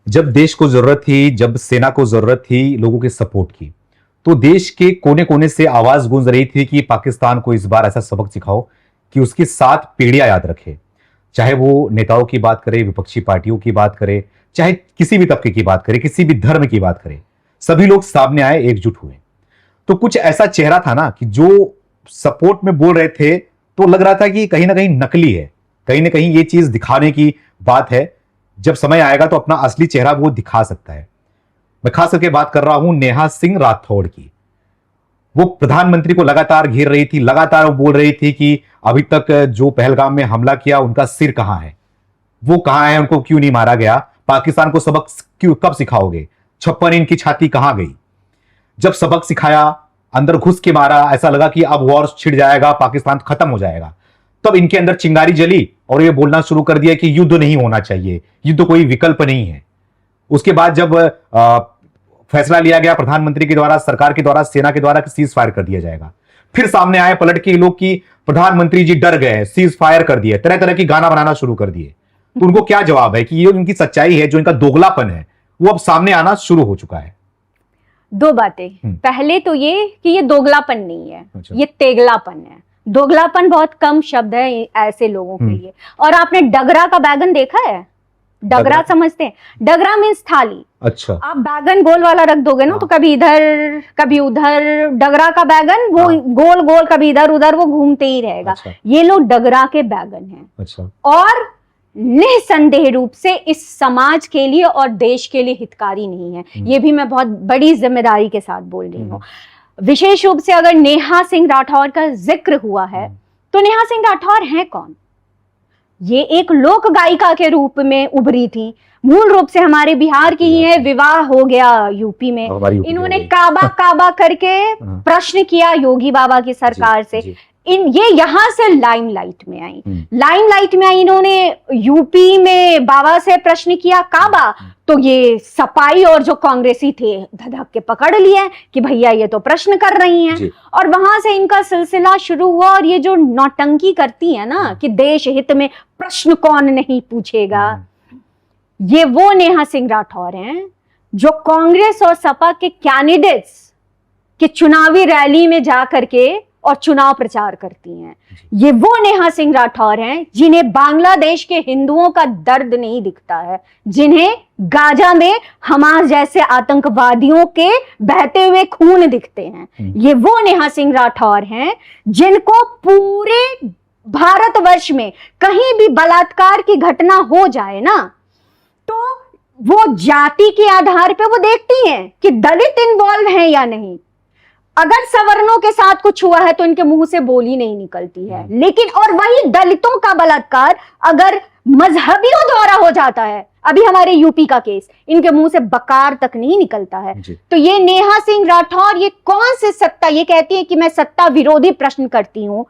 जब देश को जरूरत थी, जब सेना को जरूरत थी लोगों के सपोर्ट की, तो देश के कोने कोने से आवाज गूंज रही थी कि पाकिस्तान को इस बार ऐसा सबक सिखाओ कि उसकी 7 पीढ़ियां याद रखे। चाहे वो नेताओं की बात करे, विपक्षी पार्टियों की बात करे, चाहे किसी भी तबके की बात करे, किसी भी धर्म की बात करे, सभी लोग सामने आए, एकजुट हुए। तो कुछ ऐसा चेहरा था ना कि जो सपोर्ट में बोल रहे थे तो लग रहा था कि कहीं ना कहीं नकली है, कहीं ना कहीं ये चीज दिखाने की बात है। जब समय आएगा तो अपना असली चेहरा वो दिखा सकता है। मैं खास करके बात कर रहा हूं नेहा सिंह राठौड़ की। वो प्रधानमंत्री को लगातार घेर रही थी, लगातार वो बोल रही थी कि अभी तक जो पहलगाम में हमला किया उनका सिर कहां है, वो कहां है, उनको क्यों नहीं मारा गया, पाकिस्तान को सबक क्यों कब सिखाओगे, 56 इंच की छाती कहां गई। जब सबक सिखाया, अंदर घुस के मारा, ऐसा लगा कि अब वॉर छिड़ जाएगा, पाकिस्तान खत्म हो जाएगा, तब इनके अंदर चिंगारी जली और ये बोलना शुरू कर दिया कि युद्ध नहीं होना चाहिए, युद्ध कोई विकल्प नहीं है। उसके बाद जब फैसला लिया गया प्रधानमंत्री के द्वारा, सरकार के द्वारा, सेना के द्वारा कि सीज फायर कर दिया जाएगा, फिर सामने आए पलट के लोग कि प्रधानमंत्री जी डर गए, सीज फायर कर दिए, तरह तरह की गाना बनाना शुरू कर दिए। तो उनको क्या जवाब है कि ये उनकी सच्चाई है, जो इनका दोगलापन है वो अब सामने आना शुरू हो चुका है। दो बातें, पहले तो ये कि ये दोगलापन नहीं है, ये तेगलापन है। दोगलापन बहुत कम शब्द है ऐसे लोगों के लिए। और आपने डगरा का बैगन देखा है? डगरा समझते हैं? डगरा मीन्स थाली। अच्छा। आप बैगन गोल वाला रख दोगे ना, तो कभी इधर कभी उधर, डगरा का बैगन वो गोल गोल कभी इधर उधर वो घूमते ही रहेगा। अच्छा। ये लोग डगरा के बैगन हैं। अच्छा। और निसंदेह रूप से इस समाज के लिए और देश के लिए हितकारी नहीं है। ये भी मैं बहुत बड़ी जिम्मेदारी के साथ बोल रही हूँ। विशेष रूप से अगर नेहा सिंह राठौर का जिक्र हुआ है, तो नेहा सिंह राठौर हैं कौन? ये एक लोक गायिका के रूप में उभरी थी, मूल रूप से हमारे बिहार की ही है। विवाह हो गया यूपी में, इन्होंने काबा काबा करके प्रश्न किया योगी बाबा की सरकार से। ये यहां से लाइमलाइट में आई। लाइमलाइट में आई, इन्होंने यूपी में बाबा से प्रश्न किया काबा, तो ये सपाई और जो कांग्रेसी थे धधक के पकड़ लिए कि भैया ये तो प्रश्न कर रही हैं। और वहां से इनका सिलसिला शुरू हुआ। और ये जो नौटंकी करती है ना कि देश हित में प्रश्न कौन नहीं पूछेगा, ये वो नेहा सिंह राठौर हैं जो कांग्रेस और सपा के कैंडिडेट्स के चुनावी रैली में जाकर के और चुनाव प्रचार करती हैं। ये वो नेहा सिंह राठौर हैं जिन्हें बांग्लादेश के हिंदुओं का दर्द नहीं दिखता है, जिन्हें गाजा में हमास जैसे आतंकवादियों के बहते हुए खून दिखते हैं। ये वो नेहा सिंह राठौर हैं जिनको पूरे भारतवर्ष में कहीं भी बलात्कार की घटना हो जाए ना, तो वो जाति के आधार पे वो देखती हैं कि दलित इन्वॉल्व हैं या नहीं। अगर सवर्णों के साथ कुछ हुआ है तो इनके मुंह से बोली नहीं निकलती है। लेकिन और वही दलितों का बलात्कार अगर मजहबियों द्वारा हो जाता है, अभी हमारे यूपी का केस, इनके मुंह से बकार तक नहीं निकलता है। तो ये नेहा सिंह राठौर, ये कौन से सत्ता, ये कहती है कि मैं सत्ता विरोधी प्रश्न करती हूं।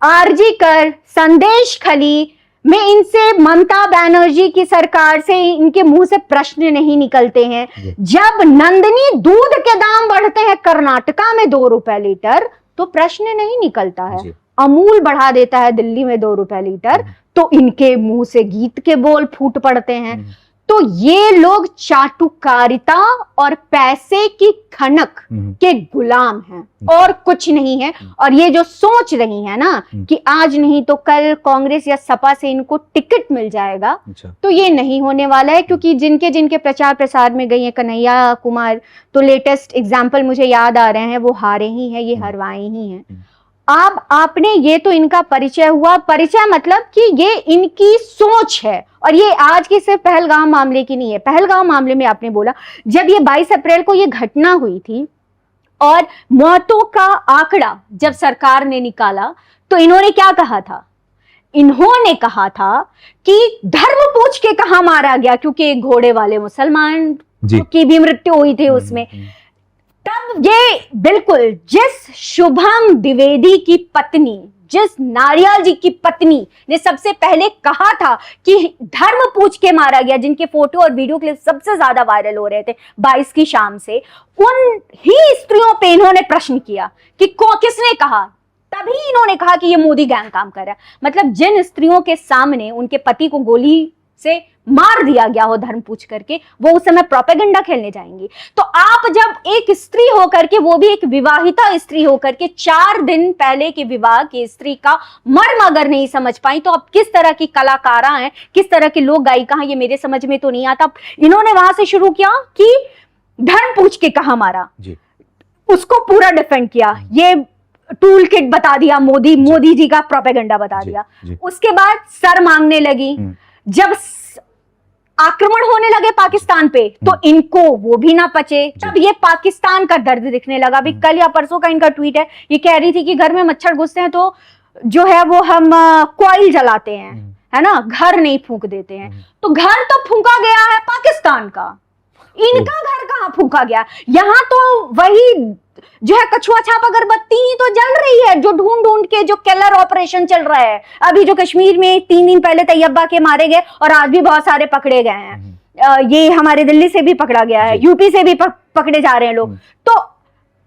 आरजी कर, संदेश खली में इनसे, ममता बनर्जी की सरकार से इनके मुंह से प्रश्न नहीं निकलते हैं। जब नंदिनी दूध के दाम बढ़ते हैं कर्नाटका में 2 रुपए लीटर, तो प्रश्न नहीं निकलता है। अमूल बढ़ा देता है दिल्ली में 2 रुपए लीटर, तो इनके मुंह से गीत के बोल फूट पड़ते हैं। तो ये लोग चाटुकारिता और पैसे की खनक के गुलाम हैं और कुछ नहीं है। और ये जो सोच रही है ना कि आज नहीं तो कल कांग्रेस या सपा से इनको टिकट मिल जाएगा, तो ये नहीं होने वाला है। क्योंकि जिनके जिनके प्रचार प्रसार में गई है, कन्हैया कुमार तो लेटेस्ट एग्जाम्पल मुझे याद आ रहे हैं, वो हारे ही हैं, ये हरवाए ही हैं। अब आपने, ये तो इनका परिचय हुआ। परिचय मतलब कि ये इनकी सोच है। और ये आज की सिर्फ पहलगाम मामले की नहीं है। पहलगाम मामले में आपने बोला, जब ये 22 अप्रैल को ये घटना हुई थी और मौतों का आंकड़ा जब सरकार ने निकाला, तो इन्होंने क्या कहा था? इन्होंने कहा था कि धर्म पूछ के कहां मारा गया, क्योंकि एक घोड़े वाले मुसलमान की भी मृत्यु हुई थी उसमें। तब ये बिल्कुल, जिस शुभम द्विवेदी की पत्नी, जिस नारियल जी की पत्नी ने सबसे पहले कहा था कि धर्म पूछ के मारा गया, जिनके फोटो और वीडियो क्लिप सबसे ज्यादा वायरल हो रहे थे 22 की शाम से, उन ही स्त्रियों पे इन्होंने प्रश्न किया कि किसने कहा। तभी इन्होंने कहा कि ये मोदी गैंग काम कर रहा है। मतलब जिन स्त्रियों के सामने उनके पति को गोली से मार दिया गया हो धर्म पूछ करके, वो उस समय प्रोपेगेंडा खेलने जाएंगी। तो आप जब एक स्त्री होकर के, वो भी एक विवाहिता स्त्री होकर के, 4 दिन पहले के विवाह की स्त्री का मर्म अगर नहीं समझ पाई, तो अब किस तरह की कलाकारा हैं, किस तरह के लोक गायिका हैं, ये मेरे समझ में तो नहीं आता। इन्होंने वहां से शुरू किया कि धर्म पूछ के कहा मारा जी, उसको पूरा डिफेंड किया, ये टूल किट बता दिया, मोदी जी का प्रोपेगेंडा बता दिया। उसके बाद सर मांगने लगी। जब आक्रमण होने लगे पाकिस्तान पे, तो इनको वो भी ना पचे, तब ये पाकिस्तान का दर्द दिखने लगा। अभी कल या परसों का इनका ट्वीट है, ये कह रही थी कि घर में मच्छर घुसते हैं तो जो है वो हम कॉइल जलाते हैं, है ना, घर नहीं फूंक देते हैं। तो घर तो फूंका गया है पाकिस्तान का, इनका घर कहां फूंका गया? यहाँ तो वही जो है कछुआ छाप अगरबत्ती ही तो जल रही है, जो ढूंढ ढूंढ के जो किलर ऑपरेशन चल रहा है। अभी जो कश्मीर में 3 दिन पहले तैयबा के मारे गए, और आज भी बहुत सारे पकड़े गए हैं। ये हमारे दिल्ली से भी पकड़ा गया है, यूपी से भी पकड़े जा रहे हैं लोग। तो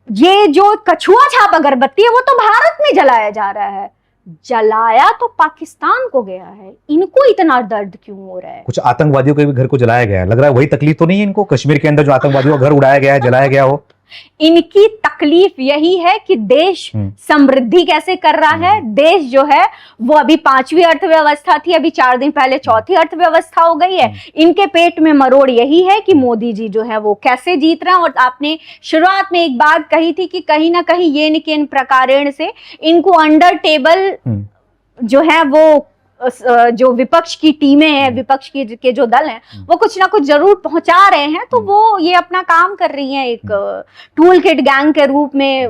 ये जो कछुआ छाप अगरबत्ती है, वो तो भारत में जलाया जा रहा है। जलाया तो पाकिस्तान को गया है, इनको इतना दर्द क्यों हो रहा है? कुछ आतंकवादियों के भी घर को जलाया गया है, लग रहा है वही तकलीफ तो नहीं है इनको, कश्मीर के अंदर जो आतंकवादियों का घर उड़ाया गया है, जलाया गया हो। इनकी तकलीफ यही है कि देश समृद्धि कैसे कर रहा है। देश जो है वो अभी 5वीं अर्थव्यवस्था थी, अभी 4 दिन पहले 4थी अर्थव्यवस्था हो गई है। इनके पेट में मरोड़ यही है कि मोदी जी जो है वो कैसे जीत रहे हैं। और आपने शुरुआत में एक बात कही थी कि कहीं ना कहीं ये न किन प्रकारेण से इनको अंडर टेबल जो है वो जो विपक्ष की टीमें हैं, विपक्ष के जो दल हैं, वो कुछ ना कुछ जरूर पहुंचा रहे हैं। तो वो ये अपना काम कर रही हैं, एक टूल किट गैंग के रूप में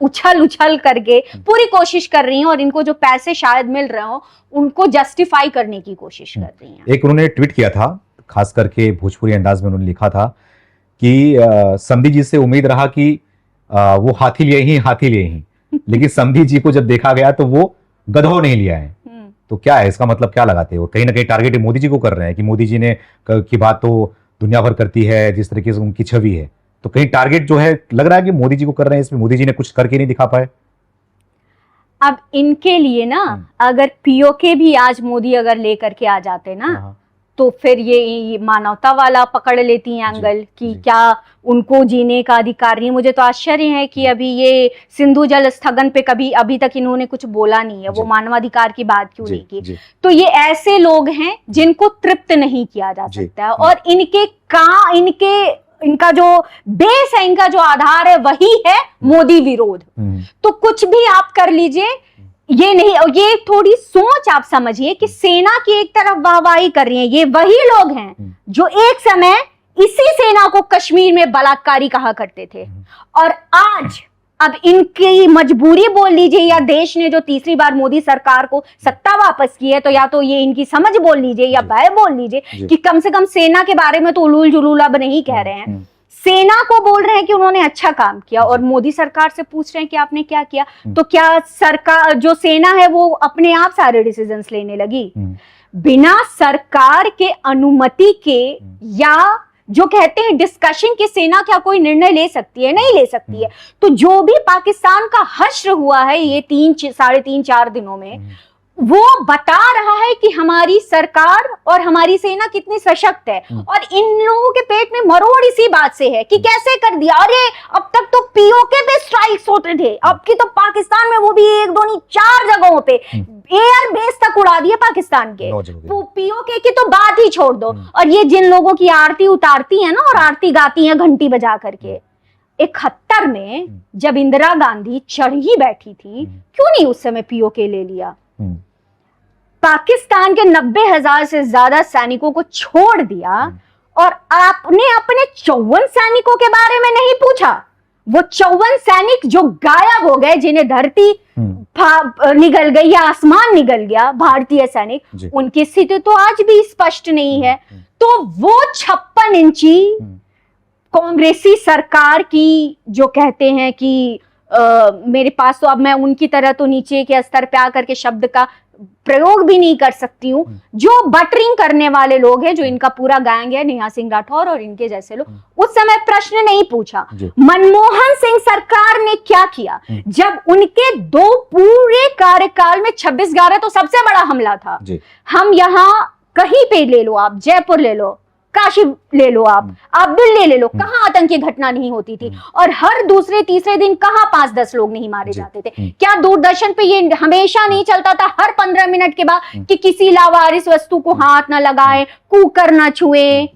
उछल करके पूरी कोशिश कर रही हैं, और इनको जो पैसे शायद मिल रहे हो उनको जस्टिफाई करने की कोशिश कर रही हैं। एक उन्होंने ट्वीट किया था, खास करके भोजपुरी अंदाज में उन्होंने लिखा था कि समधी जी से उम्मीद रहा कि वो हाथी लिए ही, लेकिन समधी जी को जब देखा गया तो वो गधों नहीं लिया है। तो क्या है इसका मतलब, क्या लगाते हैं वो? कहीं ना कहीं टारगेट मोदी जी को कर रहे हैं कि मोदी जी ने की बात तो दुनिया भर करती है, जिस तरीके से उनकी छवि है, तो कहीं टारगेट जो है लग रहा है कि मोदी जी को कर रहे हैं, इसमें मोदी जी ने कुछ करके नहीं दिखा पाए। अब इनके लिए ना, अगर पीओके भी आज मोदी अगर लेकर के आ जाते ना, तो फिर ये मानवता वाला पकड़ लेती हैं एंगल कि क्या उनको जीने का अधिकार नहीं है। मुझे तो आश्चर्य है कि अभी ये सिंधु जल स्थगन पे कभी अभी तक इन्होंने कुछ बोला नहीं है, वो मानवाधिकार की बात क्यों नहीं की। तो ये ऐसे लोग हैं जिनको तृप्त नहीं किया जा सकता है, और इनका जो बेस है, इनका जो आधार है, वही है मोदी विरोध। तो कुछ भी आप कर लीजिए, ये नहीं, ये थोड़ी सोच आप समझिए कि सेना की एक तरफ वाहवाही कर रही है, ये वही लोग हैं जो एक समय इसी सेना को कश्मीर में बलात्कारी कहा करते थे, और आज अब इनकी मजबूरी बोल लीजिए, या देश ने जो तीसरी बार मोदी सरकार को सत्ता वापस की है, तो या तो ये इनकी समझ बोल लीजिए या भय बोल लीजिए कि कम से कम सेना के बारे में तो उलूल जुलूल अब नहीं कह रहे हैं। सेना को बोल रहे हैं कि उन्होंने अच्छा काम किया, और मोदी सरकार से पूछ रहे हैं कि आपने क्या किया। तो क्या सरकार, जो सेना है, वो अपने आप सारे डिसीजंस लेने लगी बिना सरकार के अनुमति के, या जो कहते हैं डिस्कशन की सेना क्या कोई निर्णय ले सकती है? नहीं ले सकती है। तो जो भी पाकिस्तान का हश्र हुआ है ये 3-4 दिनों में, वो बता रहा है कि हमारी सरकार और हमारी सेना कितनी सशक्त है। और इन लोगों के पेट में मरोड़ इसी बात से है कि कैसे कर दिया। अरे अब तक तो पीओके पे स्ट्राइक्स होते थे, अब की तो पाकिस्तान में वो भी 1 2 नहीं 4 जगहों पे एयर बेस तक उड़ा दिए पाकिस्तान के। पीओके की तो बात ही छोड़ दो। और ये जिन लोगों की आरती उतारती है ना, और आरती गाती है घंटी बजा करके, 71 में जब इंदिरा गांधी चढ़ ही बैठी थी, क्यों नहीं उस समय पीओके ले लिया? पाकिस्तान के 90,000 से ज्यादा सैनिकों को छोड़ दिया, और आपने अपने 54 सैनिकों के बारे में नहीं पूछा। वो 54 सैनिक जो गायब हो गए, जिन्हें धरती निगल गई या आसमान निगल गया, भारतीय सैनिक, उनकी स्थिति तो आज भी स्पष्ट नहीं है। तो वो 56 इंची कांग्रेसी सरकार की, जो कहते हैं कि मेरे पास तो अब मैं उनकी तरह तो नीचे के स्तर पे आकर के शब्द का प्रयोग भी नहीं कर सकती हूँ, जो बटरिंग करने वाले लोग हैं, जो इनका पूरा गैंग है, नेहा सिंह राठौर और इनके जैसे लोग, उस समय प्रश्न नहीं पूछा। मनमोहन सिंह सरकार ने क्या किया जब उनके 2 पूरे कार्यकाल में 26/11 तो सबसे बड़ा हमला था। हम यहाँ कहीं पे ले लो आप, जयपुर ले लो, काशी ले लो आप दिल्ली ले लो, कहाँ आतंकी घटना नहीं होती थी? और हर दूसरे तीसरे दिन कहाँ 5-10 लोग नहीं मारे जाते थे? क्या दूरदर्शन पे ये हमेशा नहीं चलता था हर 15 मिनट के बाद कि किसी लावारिस वस्तु को हाथ ना लगाए, कुकर ना छुए,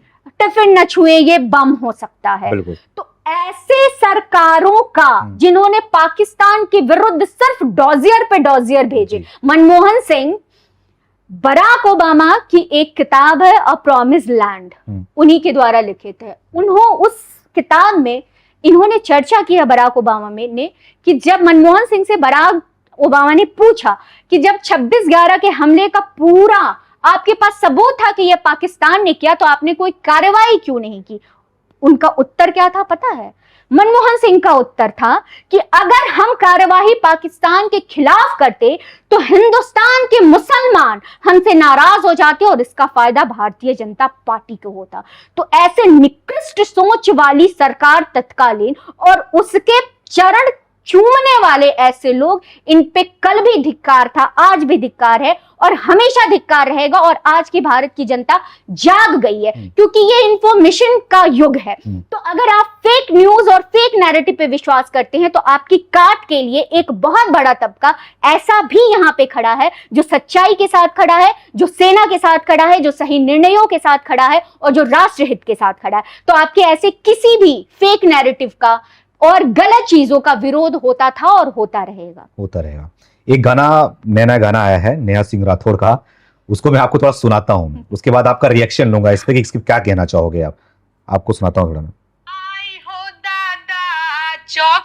टिफिन न छुए, ये बम हो सकता है? तो ऐसे सरकारों का जिन्होंने पाकिस्तान के विरुद्ध सिर्फ डॉजियर पे डॉजियर भेजे, मनमोहन सिंह, बराक ओबामा की एक किताब है अ प्रॉमिस्ड लैंड, उन्हीं के द्वारा लिखित है। उस किताब में इन्होंने चर्चा की है बराक ओबामा ने कि जब मनमोहन सिंह से बराक ओबामा ने पूछा कि जब 26/11 के हमले का पूरा आपके पास सबूत था कि यह पाकिस्तान ने किया, तो आपने कोई कार्रवाई क्यों नहीं की? उनका उत्तर क्या था पता है? मनमोहन सिंह का उत्तर था कि अगर हम कार्यवाही पाकिस्तान के खिलाफ करते तो हिंदुस्तान के मुसलमान हमसे नाराज हो जाते और इसका फायदा भारतीय जनता पार्टी को होता। तो ऐसे निकृष्ट सोच वाली सरकार तत्कालीन और उसके चरण चूमने वाले ऐसे लोग, इन पे कल भी धिक्कार था, आज भी धिक्कार है और हमेशा धिक्कार रहेगा। और आज की भारत की जनता जाग गई है क्योंकि ये इंफॉर्मेशन का युग है। तो अगर आप फेक न्यूज और फेक नैरेटिव पे विश्वास करते हैं तो आपकी काट के लिए एक बहुत बड़ा तबका ऐसा भी यहां पे खड़ा है जो सच्चाई के साथ खड़ा है, जो सेना के साथ खड़ा है, जो सही निर्णयों के साथ खड़ा है और जो राष्ट्रहित के साथ खड़ा है। तो आपके ऐसे किसी भी फेक नैरेटिव का और गलत चीजों का विरोध होता था और होता रहेगा। एक गाना, नया गाना आया है नेहा सिंह राठौड़ का, उसको मैं आपको थोड़ा सुनाता हूँ, उसके बाद आपका रिएक्शन लूंगा इस पे कि इसकी क्या कहना चाहोगे आप। आपको सुनाता हूँ थोड़ा। आई हो दादा चौक